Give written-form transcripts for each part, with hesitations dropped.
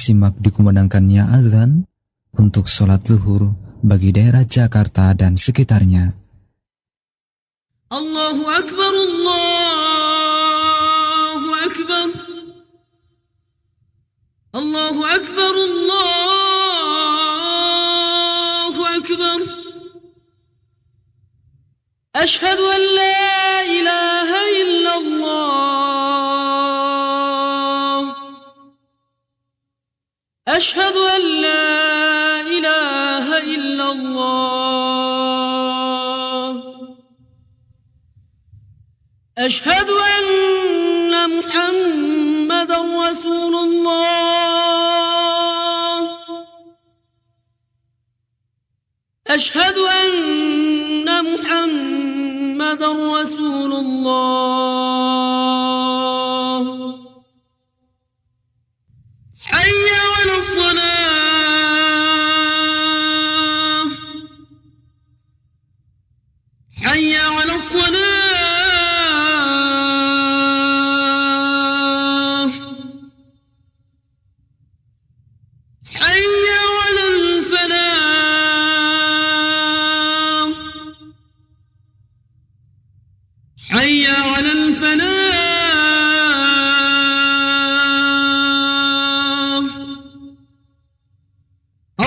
Simak dikumandangkannya azan untuk sholat zuhur bagi daerah Jakarta dan sekitarnya. Allahu Akbar, Allahu Akbar, Allahu Akbar, Allahu Akbar. Ashhadu an la ilaha illallah. Ashhadu an la ilaha illallah. Ashhadu anna Muhammadan Rasulullah. Ashhadu anna Muhammadan Rasulullah. Hayya 'alas salah. Hayya 'alas salah. حي على الفلاح.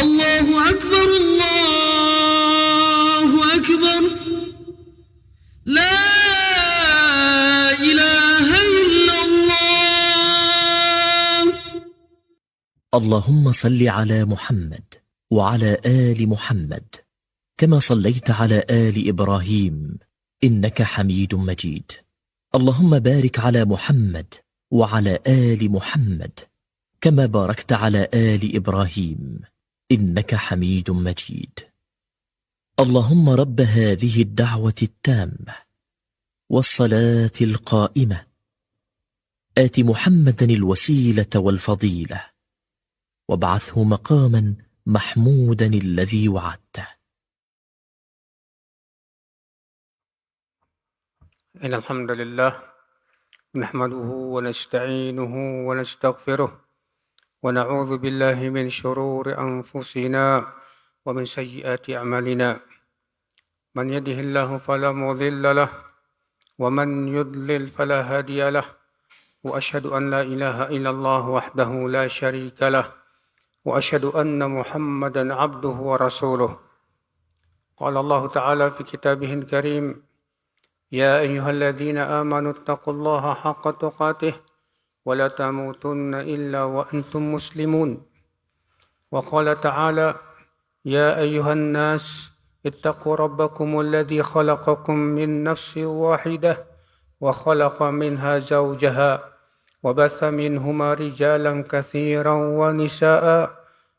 الله أكبر، الله أكبر. لا إله إلا الله. اللهم صل على محمد وعلى آل محمد كما صليت على آل إبراهيم إنك حميد مجيد. اللهم بارك على محمد وعلى آل محمد كما باركت على آل إبراهيم إنك حميد مجيد. اللهم رب هذه الدعوة التامة والصلاة القائمة آت محمدا الوسيلة والفضيلة وابعثه مقاما محمودا الذي وعدته. إن الحمد لله نحمده ونستعينه ونستغفره ونعوذ بالله من شرور أنفسنا ومن سيئات أعمالنا. من يهده الله فلا مضل له ومن يضلل فلا هادي له. وأشهد أن لا إله إلا الله وحده لا شريك له وأشهد أن محمدا عبده ورسوله. قال الله تعالى في كتابه الكريم: يا أيها الذين آمنوا اتقوا الله حق تقاته ولا تموتن إلا وأنتم مسلمون. وقال تعالى: يا أيها الناس اتقوا ربكم الذي خلقكم من نفس واحدة وخلق منها زوجها وبث منهما رجالا كثيرا ونساء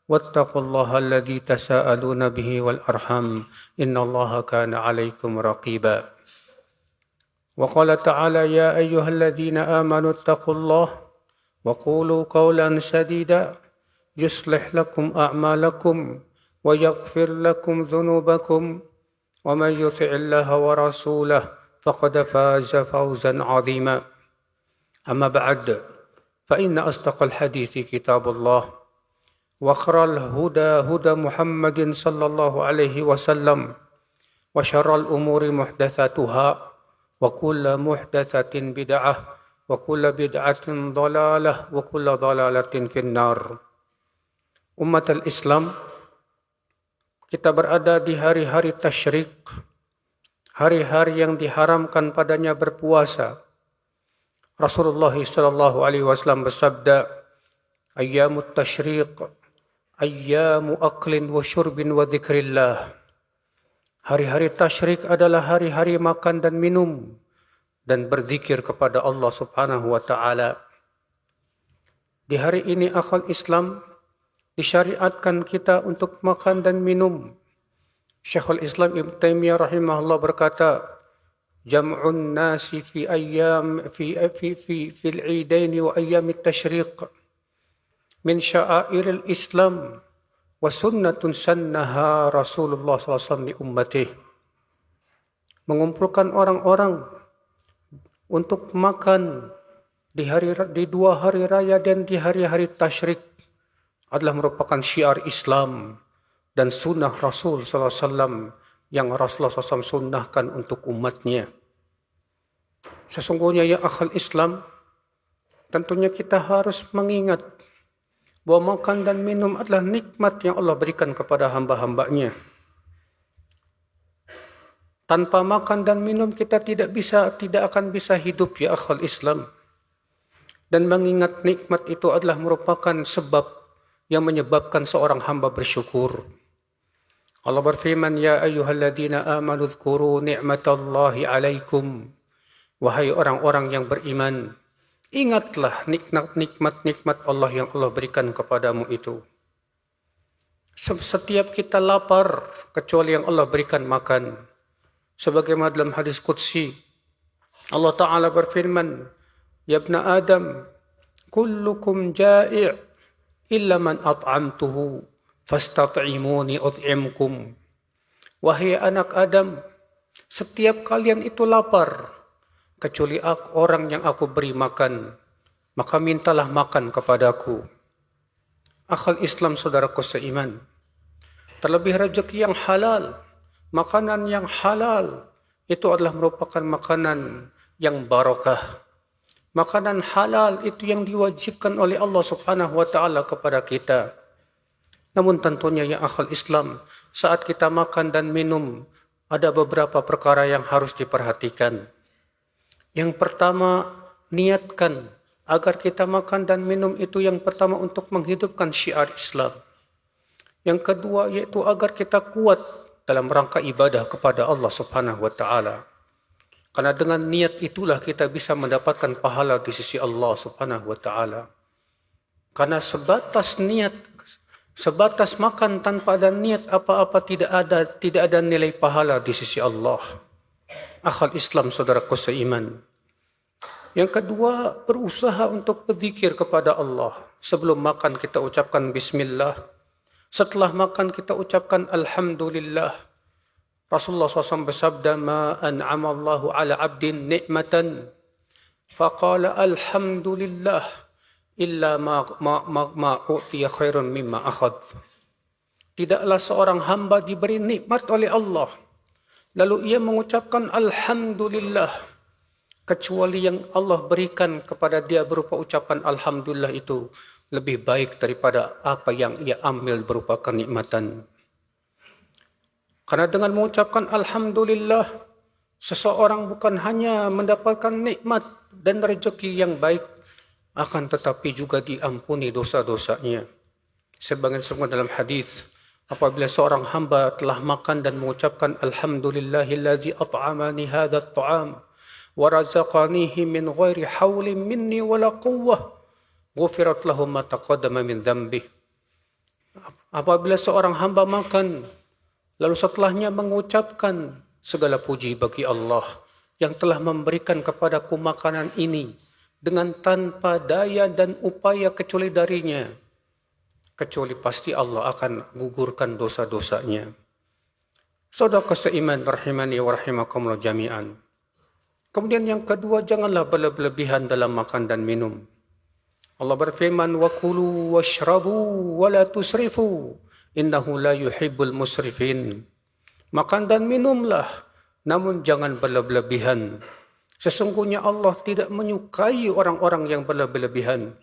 واتقوا الله الذي تساءلون به والأرحام إن الله كان عليكم رقيبا. وقال تعالى: يا أيها الذين آمنوا اتقوا الله وقولوا قولا سديدا يصلح لكم أعمالكم ويغفر لكم ذنوبكم ومن يطع الله ورسوله فقد فاز فوزا عظيما. أما بعد فإن أصدق الحديث كتاب الله وخير الهدى هدى محمد صلى الله عليه وسلم وشر الأمور محدثاتها وكل محدثة بدعة وكل بدعة ضلالة وكل ضلالة في النار. Umat al-Islam, kita berada di hari-hari tasyrik, hari-hari yang diharamkan padanya berpuasa. Rasulullah sallallahu alaihi wasallam bersabda, ayyamut tasyrik ayyamu aklin wa syurbin wa dzikrillah. Hari-hari tasyrik adalah hari-hari makan dan minum dan berzikir kepada Allah Subhanahu wa taala. Di hari ini akal Islam disyariatkan kita untuk makan dan minum. Syekhul Islam Ibn Taimiyah rahimahullah berkata, jam'un nasi fi ayyam fil idain wa ayyam at-tasyriq min sya'airil Islam wa sunnatun sannaha Rasulullah SAW li ummatihi. Mengumpulkan orang-orang untuk makan di dua hari raya dan di hari-hari tasyrik adalah merupakan syiar Islam dan sunnah Rasul sallallahu alaihi wasallam yang Rasulullah SAW sunnahkan untuk umatnya. Sesungguhnya ya akhal Islam, tentunya kita harus mengingat bahwa makan dan minum adalah nikmat yang Allah berikan kepada hamba-hambanya. Tanpa makan dan minum kita tidak akan bisa hidup ya akhal Islam. Dan mengingat nikmat itu adalah merupakan sebab yang menyebabkan seorang hamba bersyukur. Allah berfirman, ya ayyuhalladzina amanu dzkuru ni'matallahi alaikum. Wahai orang-orang yang beriman, ingatlah nikmat-nikmat Allah yang Allah berikan kepadamu itu. Setiap kita lapar, kecuali yang Allah berikan makan. Sebagaimana dalam hadis Qudsi, Allah Ta'ala berfirman, ya ibna Adam, kullukum ja'i' illa man at'amtuhu fastat'imuni ut'imkum. Wahai anak Adam, setiap kalian itu lapar, kecuali orang yang aku beri makan, maka mintalah makan kepadaku. Akhal Islam, saudaraku seiman, terlebih rezeki yang halal, makanan yang halal, itu adalah merupakan makanan yang barakah. Makanan halal itu yang diwajibkan oleh Allah Subhanahu wa Ta'ala kepada kita. Namun tentunya ya akhal Islam, saat kita makan dan minum, ada beberapa perkara yang harus diperhatikan. Yang pertama, niatkan agar kita makan dan minum itu yang pertama untuk menghidupkan syiar Islam. Yang kedua yaitu agar kita kuat dalam rangka ibadah kepada Allah Subhanahu wa Ta'ala. Karena dengan niat itulah kita bisa mendapatkan pahala di sisi Allah Subhanahu wa Ta'ala. Karena sebatas niat, sebatas makan tanpa ada niat apa-apa tidak ada nilai pahala di sisi Allah. Akhal Islam, saudaraku seiman. Yang kedua, berusaha untuk berzikir kepada Allah. Sebelum makan kita ucapkan bismillah. Setelah makan kita ucapkan alhamdulillah. Rasulullah SAW bersabda, ma an'ama Allahu ala abdin ni'matan faqala alhamdulillah illa ma u'tiya khairun mimma akhad. Tidaklah seorang hamba diberi nikmat oleh Allah lalu ia mengucapkan alhamdulillah, kecuali yang Allah berikan kepada dia berupa ucapan alhamdulillah itu lebih baik daripada apa yang ia ambil berupa kenikmatan. Karena dengan mengucapkan alhamdulillah, seseorang bukan hanya mendapatkan nikmat dan rezeki yang baik, akan tetapi juga diampuni dosa-dosanya. Sebagaimana dalam hadis, apabila seorang hamba telah makan dan mengucapkan alhamdulillahillazi at'amani hadha at-ta'am wa razaqanihi min ghairi hawlin minni wala quwwah ghufirat lahu ma taqaddama min dhanbi. Apabila seorang hamba makan lalu setelahnya mengucapkan segala puji bagi Allah yang telah memberikan kepadaku makanan ini dengan tanpa daya dan upaya kecuali darinya, kecuali pasti Allah akan gugurkan dosa-dosanya. Saudara seiman rahimani wa rahimakumullah jami'an. Kemudian yang kedua, janganlah berlebihan dalam makan dan minum. Allah berfirman, wa kulu washrabu wa la tusrifu innahu la yuhibbul musrifin. Makan dan minumlah, namun jangan berlebihan. Sesungguhnya Allah tidak menyukai orang-orang yang berlebihan.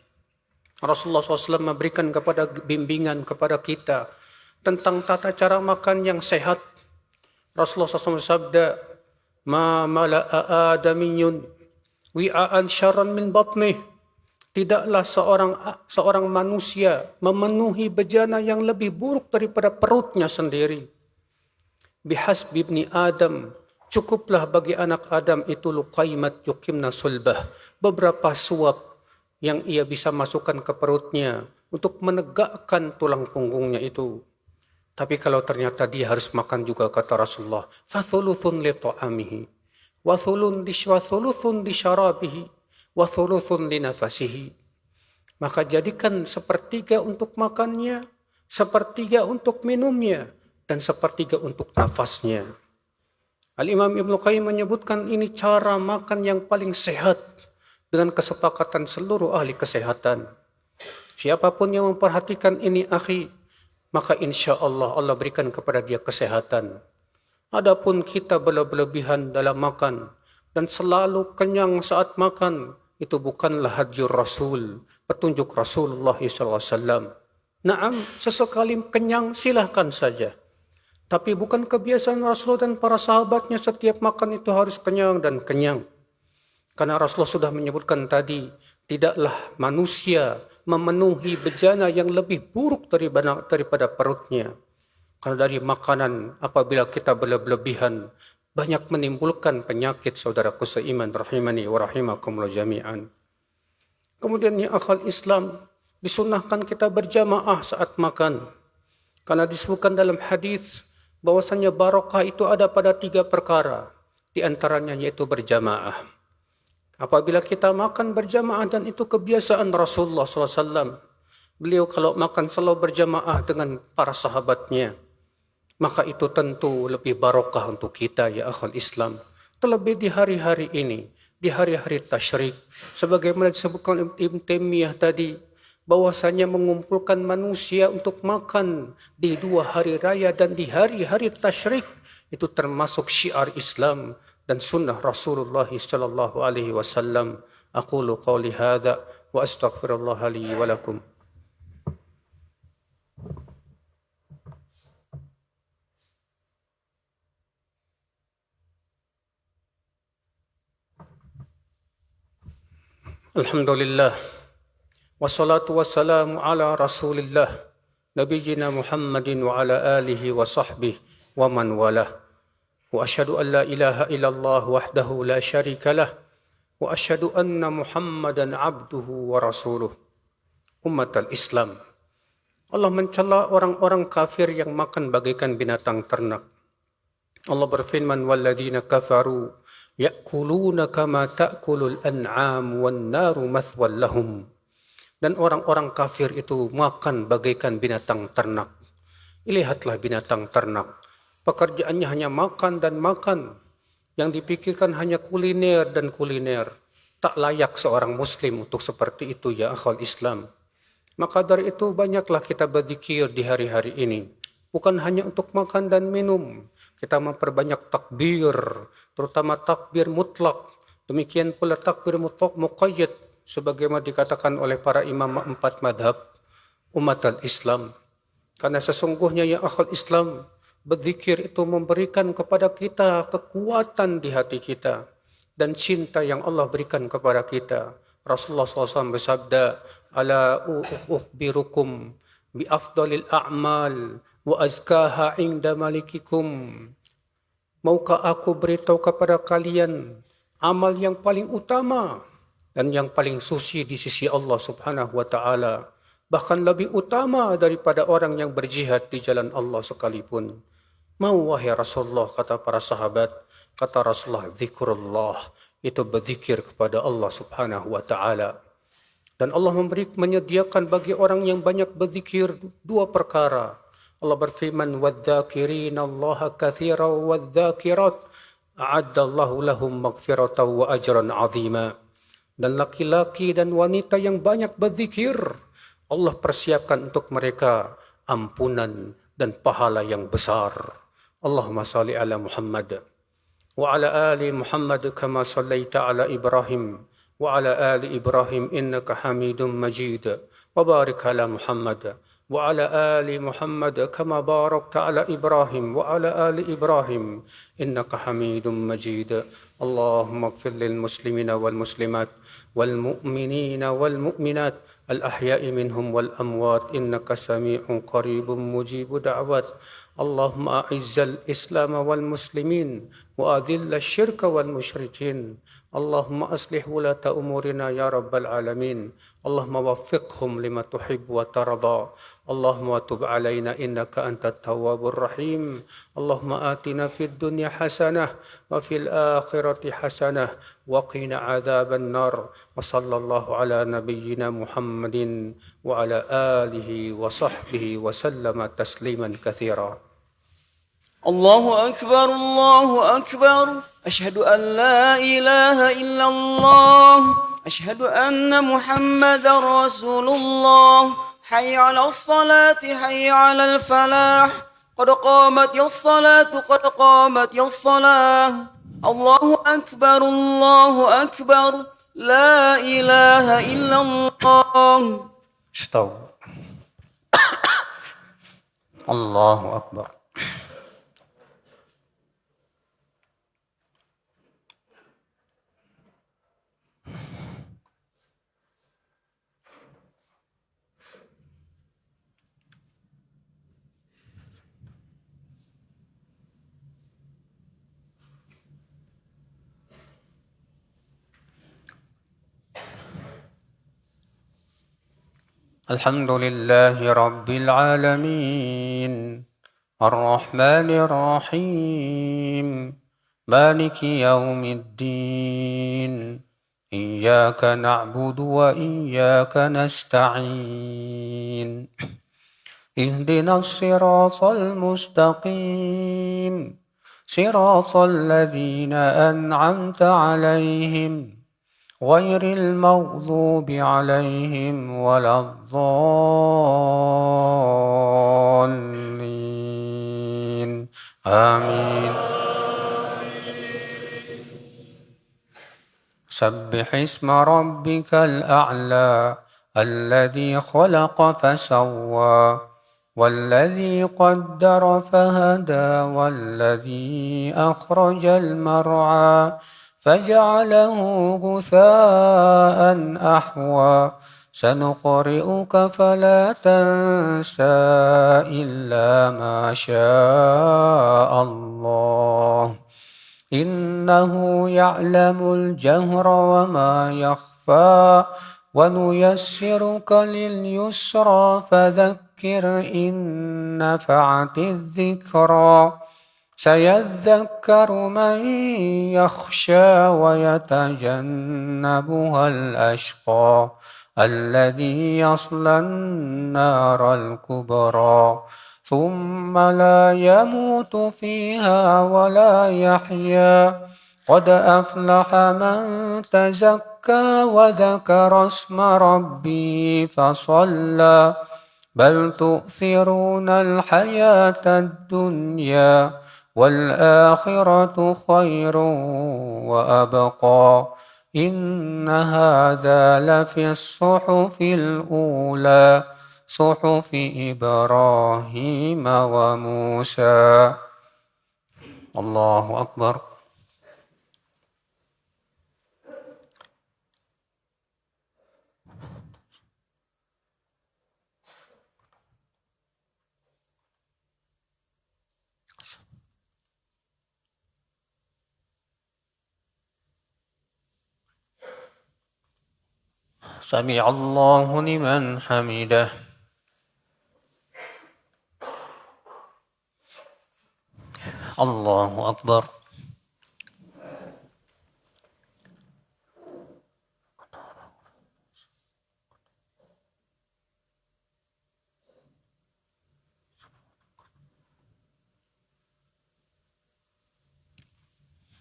Rasulullah SAW memberikan kepada bimbingan kepada kita tentang tata cara makan yang sehat. Rasulullah SAW bersabda, ma mala'a adamiyun wi'aan syarran min batnih. Tidaklah seorang manusia memenuhi bejana yang lebih buruk daripada perutnya sendiri. Bihasbi ibni Adam, cukuplah bagi anak Adam itu luqaimat yuqimna sulbah, beberapa suap yang ia bisa masukkan ke perutnya untuk menegakkan tulang punggungnya itu. Tapi kalau ternyata dia harus makan juga, kata Rasulullah, fathuluthun li ta'amihi wa thuluthun li syarabihi wa thuluthun li nafasihi. Maka jadikan sepertiga untuk makannya, sepertiga untuk minumnya, dan sepertiga untuk nafasnya. Al-Imam Ibnu Qayyim menyebutkan ini cara makan yang paling sehat dengan kesepakatan seluruh ahli kesehatan. Siapapun yang memperhatikan ini akhi, maka insya Allah Allah berikan kepada dia kesehatan. Adapun kita berlebihan dalam makan dan selalu kenyang saat makan, itu bukanlah hadyur Rasul, petunjuk Rasulullah SAW. Naam, sesekali kenyang silahkan saja. Tapi bukan kebiasaan Rasulullah dan para sahabatnya setiap makan itu harus kenyang dan kenyang. Karena Rasulullah sudah menyebutkan tadi, tidaklah manusia memenuhi bejana yang lebih buruk daripada perutnya. Karena dari makanan apabila kita berlebihan banyak menimbulkan penyakit, saudaraku seiman rahimani wa rahimakumullah jami'an. Kemudian ya akhal Islam, disunahkan kita berjamaah saat makan. Karena disebutkan dalam hadis bahwasanya barokah itu ada pada 3 perkara, di antaranya yaitu berjamaah. Apabila kita makan berjamaah, dan itu kebiasaan Rasulullah SAW, beliau kalau makan selalu berjamaah dengan para sahabatnya, maka itu tentu lebih barokah untuk kita ya akhul Islam. Terlebih di hari-hari ini, di hari-hari tasyrik, sebagaimana disebutkan Ibn Taimiyah tadi, bahwasanya mengumpulkan manusia untuk makan di 2 hari raya dan di hari-hari tasyrik, itu termasuk syiar Islam dan sunnah Rasulullah sallallahu alaihi wasallam. Aqulu qawli hadza wa astaghfirullah li wa lakum. Alhamdulillah, wassalatu wassalamu ala rasulillah, nabiyyina Muhammadin wa ala alihi wa sahbihi wa man walah. Wa asyhadu an la ilaha illallah wahdahu la syarika lah, wa asyhadu anna Muhammadan abduhu wa rasuluh. Ummatal Islam, Allah mencela orang-orang kafir yang makan bagaikan binatang ternak. Allah berfirman, walladzina kafaru ya'kuluna kama ta'kulul an'am wan naru mathwal lahum. Dan orang-orang kafir itu makan bagaikan binatang ternak. Lihatlah binatang ternak, pekerjaannya hanya makan dan makan. Yang dipikirkan hanya kuliner dan kuliner. Tak layak seorang muslim untuk seperti itu ya akhwal Islam. Maka dari itu banyaklah kita berzikir di hari-hari ini. Bukan hanya untuk makan dan minum. Kita memperbanyak takbir, terutama takbir mutlak. Demikian pula takbir mutlak muqayyad, sebagaimana dikatakan oleh para imam 4 madhab umat al-Islam. Karena sesungguhnya ya akhul Islam, berzikir itu memberikan kepada kita kekuatan di hati kita dan cinta yang Allah berikan kepada kita. Rasulullah SAW bersabda, ala ukhbirukum bi afdalil a'mal wa azkaha inda malikikum. Maukah aku beritahu kepada kalian amal yang paling utama dan yang paling suci di sisi Allah Subhanahu wa taala, bahkan lebih utama daripada orang yang berjihad di jalan Allah sekalipun. Mau wahai Rasulullah, kata para sahabat, kata Rasulullah, zikrullah, itu berzikir kepada Allah Subhanahu wa taala. Dan Allah menyediakan bagi orang yang banyak berzikir 2 perkara. Allah berfirman, وَالذَّاكِرِينَ اللَّهَ كَثِيرًا وَالذَّاكِرَاتِ أَعَدَّ اللَّهُ لَهُمْ مَغْفِرَةً وَأَجْرًا عَظِيمًا. Dan laki-laki dan wanita yang banyak berzikir, Allah persiapkan untuk mereka ampunan dan pahala yang besar. Allahumma salli ala Muhammad wa ala ali Muhammad kama sallaita ala Ibrahim wa ala ali Ibrahim innaka Hamidum Majid. Wa barik ala Muhammad وعلى آل محمد كما باركت على إبراهيم وعلى آل إبراهيم إنك حميد مجيد. اللهم اغفر للمسلمين والمسلمات والمؤمنين والمؤمنات الأحياء منهم والأموات إنك سميع قريب مجيب دعوات. اللهم أعز الإسلام والمسلمين وأذل الشرك والمشركين. اللهم أصلح ولاة أمورنا يا رب العالمين. اللهم وفقهم لما تحب وترضى. اللهم وتب علينا إنك أنت التواب الرحيم. اللهم آتنا في الدنيا حسنة وفي الآخرة حسنة وقنا عذاب النار. وصلى الله على نبينا محمد وعلى آله وصحبه وسلم تسليما كثيرا. الله أكبر الله أكبر أشهد أن لا إله إلا الله أشهد أن محمدا رسول الله. حي على الصلاة حي على الفلاح. قد قامت الصلاة قد قامت الصلاة. الله أكبر الله أكبر. لا إله إلا الله. استووا. الله أكبر. الحمد لله رب العالمين الرحمن الرحيم مالك يوم الدين إياك نعبد وإياك نستعين اهدنا الصراط المستقيم صراط الذين أنعمت عليهم غير المغضوب عليهم ولا الضالين آمين. سبح اسم ربك الأعلى الذي خلق فسوى والذي قدر فهدى والذي أخرج المرعى فجعله غثاء أحوى سنقرئك فلا تنسى إلا ما شاء الله إنه يعلم الجهر وما يخفى ونيسرك لليسرى فذكر إن نفعت الذكرى سيذكر من يخشى ويتجنبها الأشقى الذي يصلى النار الكبرى ثم لا يموت فيها ولا يحيا قد أفلح من تزكى وذكر اسم ربه فصلى بل تؤثرون الحياة الدنيا والآخرة خير وأبقى إن هذا لفي الصحف الأولى صحف إبراهيم وموسى. الله أكبر. سمع الله لمن حمده. الله أكبر.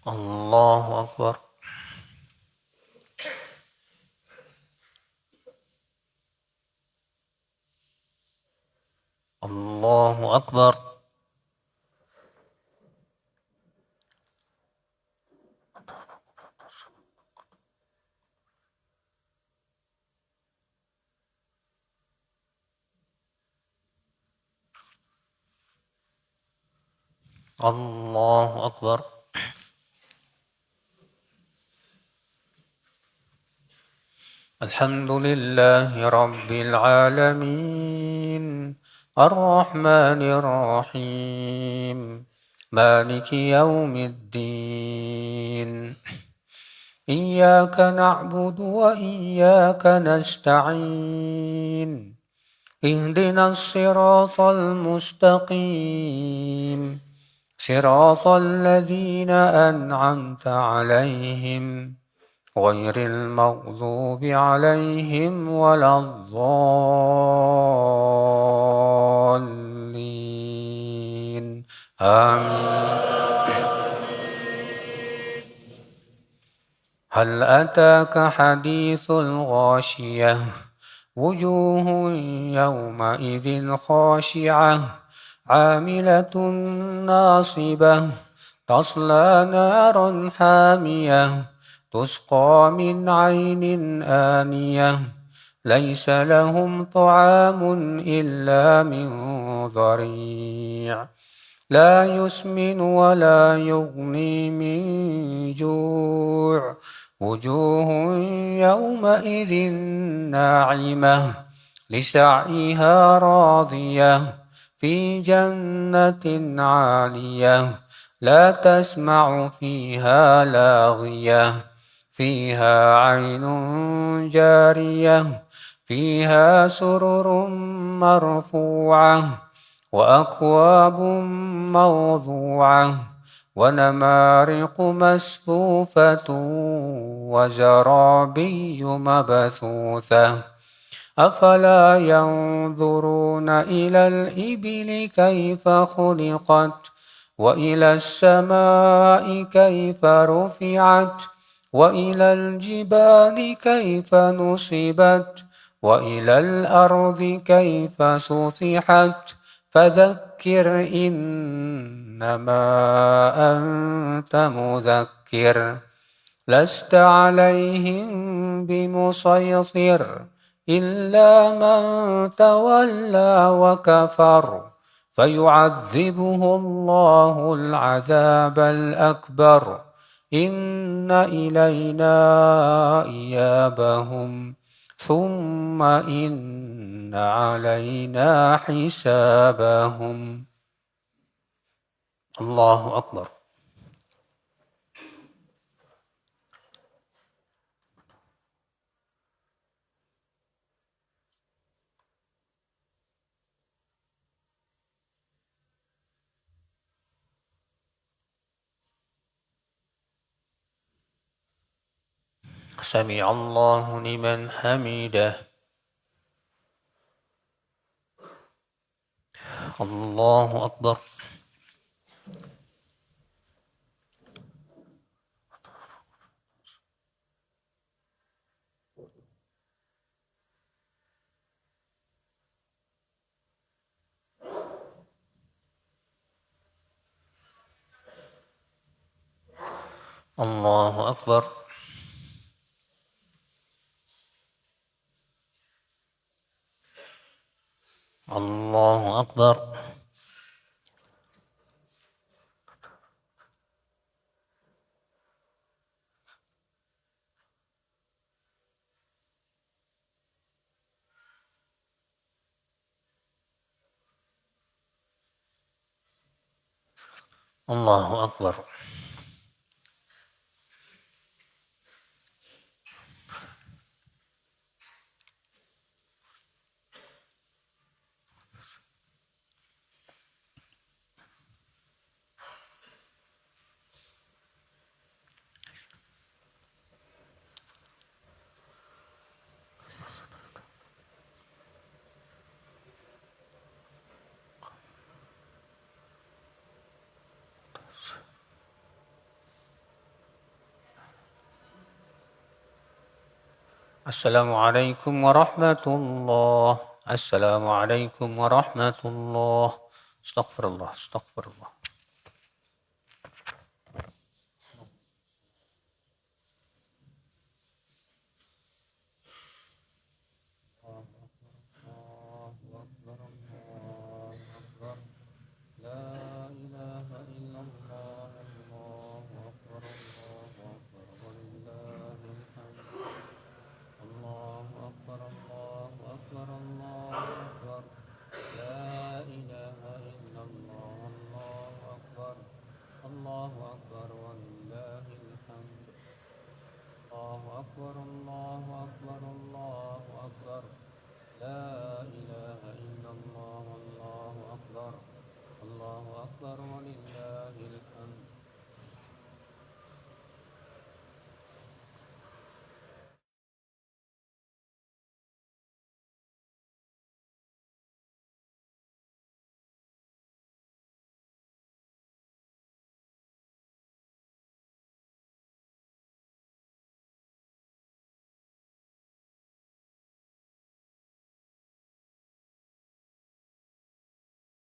الله أكبر. الله أكبر. الله أكبر. الحمد لله رب العالمين الرحمن الرحيم مالك يوم الدين إياك نعبد وإياك نستعين اهدنا الصراط المستقيم صراط الذين أنعمت عليهم غير المغضوب عليهم ولا الضالين آمين. هل أتاك حديث الغاشية وجوه يومئذ خاشعة عاملة ناصبة تصلى نارا حامية تسقى من عين آنية ليس لهم طعام إلا من ضريع لا يسمن ولا يغني من جوع وجوه يومئذ ناعمة لسعيها راضية في جنة عالية لا تسمع فيها لاغية فيها عين جارية فيها سرر مرفوعة وأكواب موضوعة ونمارق مسفوفة وزرابي مبثوثة أفلا ينظرون إلى الإبل كيف خلقت وإلى السماء كيف رفعت وإلى الجبال كيف نصبت وإلى الأرض كيف سطحت فذكر إنما أنت مذكر لست عليهم بمسيطر إلا من تولى وكفر فيعذبه الله العذاب الأكبر إن إلينا إيابهم ثم إن علينا حسابهم الله أكبر سمع الله لمن حمده الله أكبر الله أكبر الله أكبر الله أكبر السلام عليكم ورحمة الله السلام عليكم ورحمة الله استغفر الله استغفر الله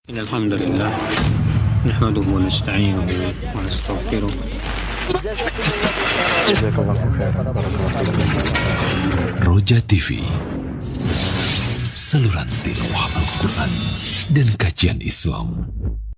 إن الحمد لله نحمده ونستعينه ونستغفره. Roja TV, saluran tilawah Al-Quran dan kajian Islam.